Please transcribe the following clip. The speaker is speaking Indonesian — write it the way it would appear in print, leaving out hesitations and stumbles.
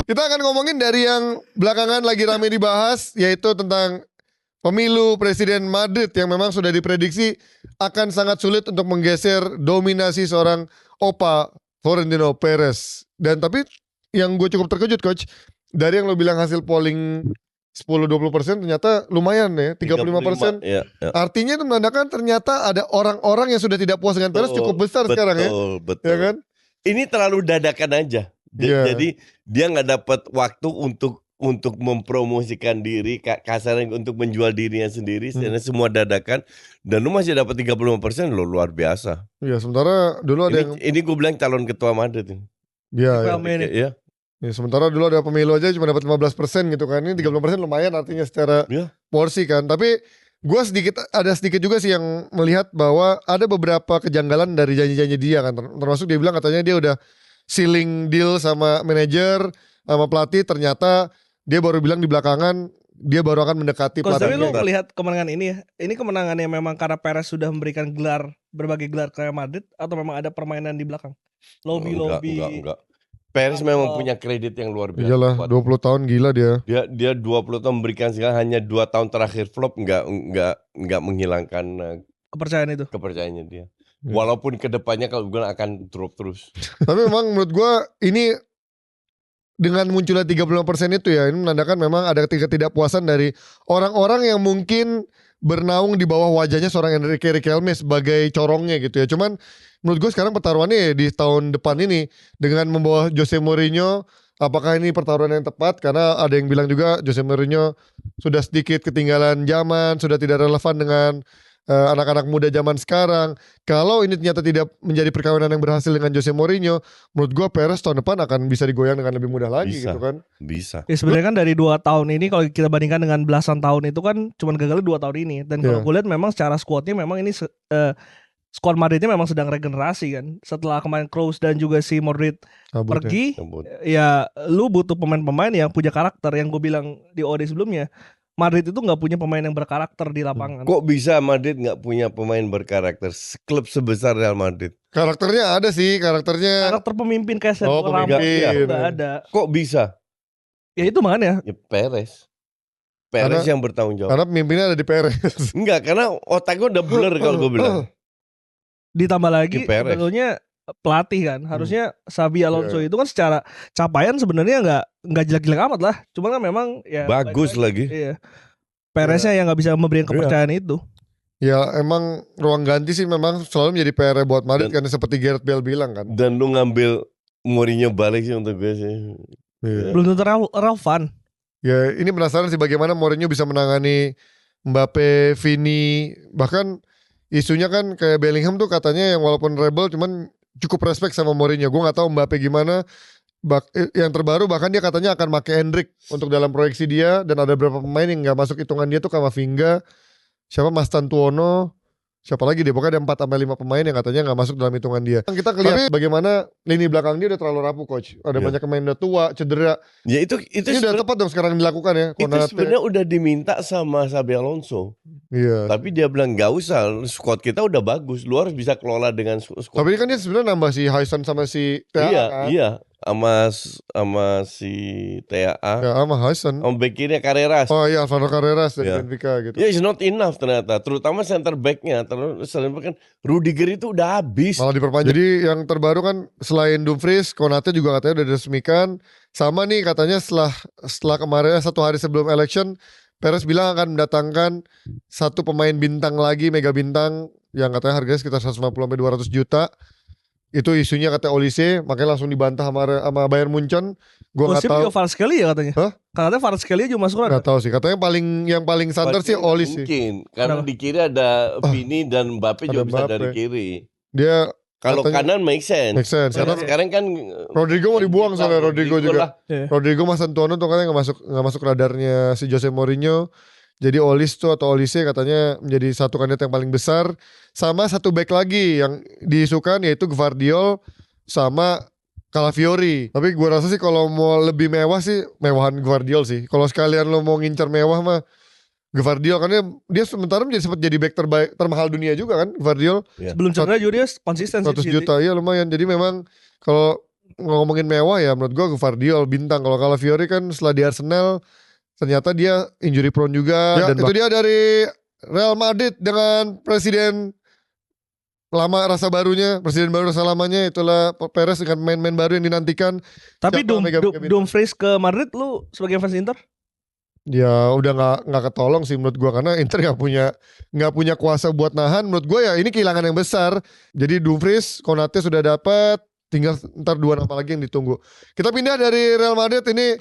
Kita akan ngomongin dari yang belakangan lagi rame dibahas, yaitu tentang pemilu Presiden Madrid yang memang sudah diprediksi akan sangat sulit untuk menggeser dominasi seorang Opa Florentino Perez. Dan tapi yang gue cukup terkejut coach, dari yang lo bilang hasil polling 10-20% ternyata lumayan ya, 35%. Ya. Artinya itu menandakan ternyata ada orang-orang yang sudah tidak puas dengan Perez cukup besar sekarang ya. Betul. Ya kan? Ini terlalu dadakan aja. Jadi dia nggak dapat waktu untuk mempromosikan diri, kasarnya untuk menjual dirinya sendiri, karena semua dadakan, dan lu masih dapat 35%, lo luar biasa. Iya, sementara dulu ada ini gue bilang calon ketua Madrid. Iya. Ya, sementara dulu ada pemilu aja cuma dapat 15% gitu kan. Ini 30% lumayan artinya secara porsi kan. Tapi gue ada sedikit juga sih yang melihat bahwa ada beberapa kejanggalan dari janji-janji dia kan. Termasuk dia bilang katanya dia udah sealing deal sama manajer, sama pelatih, ternyata dia baru bilang di belakangan dia baru akan mendekati pelatih. Tapi lu melihat kemenangan ini ya, ini kemenangan yang memang karena Perez sudah memberikan berbagai gelar ke Madrid, atau memang ada permainan di belakang? Enggak. Perez memang punya kredit yang luar biasa. Iyalah, 20 tahun gila dia. Dia 20 tahun memberikan segala, hanya 2 tahun terakhir flop, enggak menghilangkan kepercayaannya dia. Walaupun kedepannya kalau gue akan drop terus. Tapi memang menurut gue ini dengan munculnya 35% itu ya, ini menandakan memang ada ketidakpuasan dari orang-orang yang mungkin bernaung di bawah wajahnya seorang Enrique Riquelme sebagai corongnya gitu ya. Cuman menurut gue sekarang pertaruhannya di tahun depan ini dengan membawa Jose Mourinho, apakah ini pertaruhan yang tepat? Karena ada yang bilang juga Jose Mourinho sudah sedikit ketinggalan zaman, sudah tidak relevan dengan anak-anak muda zaman sekarang. Kalau ini ternyata tidak menjadi perkawinan yang berhasil dengan Jose Mourinho, menurut gue Perez tahun depan akan bisa digoyang dengan lebih mudah lagi gitu kan. Bisa. Ya sebenarnya kan dari 2 tahun ini kalau kita bandingkan dengan belasan tahun itu kan cuman gagalnya 2 tahun ini. Dan kalau gue lihat memang secara squadnya memang ini squad Madridnya memang sedang regenerasi kan. Setelah kemarin Kroos dan juga si Modric pergi, ya lu butuh pemain-pemain yang punya karakter. Yang gue bilang di OD sebelumnya, Madrid itu nggak punya pemain yang berkarakter di lapangan. Kok bisa Madrid nggak punya pemain berkarakter? Klub sebesar Real Madrid. Karakternya ada sih, karakter pemimpin kayak Sergio Ramos itu nggak ada. Kok bisa? Ya itu makanya. Ya Perez yang bertanggung jawab. Karena pemimpinnya ada di Perez. Enggak, karena otaknya udah blur kalau gue bilang. Ditambah lagi sebetulnya pelatih kan, harusnya Xabi Alonso itu kan secara capaian sebenarnya nggak jelek-jelek amat lah, cuman kan memang ya bagus lagi. Iya. Pereznya yang nggak bisa memberikan kepercayaan itu. Ya emang ruang ganti sih memang selalu menjadi PR buat Madrid kan, seperti Gareth Bale bilang kan. Dan lu ngambil Mourinho balik sih untuk gue sih. Belum tentu relevan. Ya ini penasaran sih bagaimana Mourinho bisa menangani Mbappe, Vini, bahkan isunya kan kayak Bellingham tuh katanya yang walaupun rebel cuman cukup respect sama Mourinho. Gue gak tahu Mbappe gimana. Yang terbaru bahkan dia katanya akan pakai Endrick untuk dalam proyeksi dia. Dan ada beberapa pemain yang gak masuk hitungan dia tuh, Kamavinga, siapa, Mas Tantuono, siapa lagi deh, pokoknya ada 4-5 pemain yang katanya gak masuk dalam hitungan dia. Kita lihat bagaimana lini belakang dia udah terlalu rapuh coach. Ada banyak pemain udah tua, cedera. Ya itu ini udah tepat dong sekarang dilakukan ya. Itu sebenarnya udah diminta sama Xabi Alonso. Iya. Tapi dia bilang gak usah, squad kita udah bagus, lu harus bisa kelola dengan squad. Tapi kan dia sebenarnya nambah si Haisan sama si TAA. Iya, sama si TAA. Ya sama Haisan. Sama back kirinya Carreras. Oh iya, Alvaro Carreras dari Benfica gitu. Ya, it's not enough ternyata, terutama center backnya. Terus kan Rudiger itu udah habis. Malah diperpanjang. Jadi yang terbaru kan selain Dumfries, Konate juga katanya udah diresmikan. Sama nih katanya setelah kemarin 1 hari sebelum election, Perez bilang akan mendatangkan 1 pemain bintang lagi, mega bintang, yang katanya harganya sekitar 150-200 juta. Itu isunya kata Olise, makanya langsung dibantah sama Bayern Munchen. Gue nggak tahu. Kvaratskhelia ya katanya. Hah? Katanya Kvaratskhelia juga masuk. Nggak tahu sih. Katanya yang paling santer sih Olise. Mungkin karena di kiri ada Vini dan Mbappe juga bisa dari kiri. Dia kalau kanan make sense. Karena sekarang kan Rodrigo mau dibuang soalnya Rodrigo juga. Rodrigo Mas Antonio tuh katanya nggak masuk radarnya si Jose Mourinho. Jadi Olise katanya menjadi 1 kandidat yang paling besar. Sama 1 back lagi yang diisukan yaitu Gvardiol sama Calafiori. Tapi gue rasa sih kalau mau lebih mewah sih mewahan Gvardiol sih. Kalau sekalian lo mau ngincar mewah mah Gvardiol, karena dia sementara sempat jadi back termahal dunia juga kan Gvardiol. Sebelum cedera juga dia konsisten 100 juta ya lumayan. Jadi memang kalau ngomongin mewah ya menurut gue Gvardiol bintang. Kalau Calafiori kan setelah di Arsenal ternyata dia injury prone juga. Ya, dan itu dia dari Real Madrid dengan presiden lama rasa barunya, presiden baru rasa lamanya, itulah Perez dengan main-main baru yang dinantikan. Tapi Dumfries ke Madrid lu sebagai fans Inter? Ya udah nggak ketolong sih menurut gua karena Inter nggak punya kuasa buat nahan. Menurut gua ya ini kehilangan yang besar. Jadi Dumfries, Konate sudah dapat, tinggal ntar 2 nama lagi yang ditunggu. Kita pindah dari Real Madrid ini.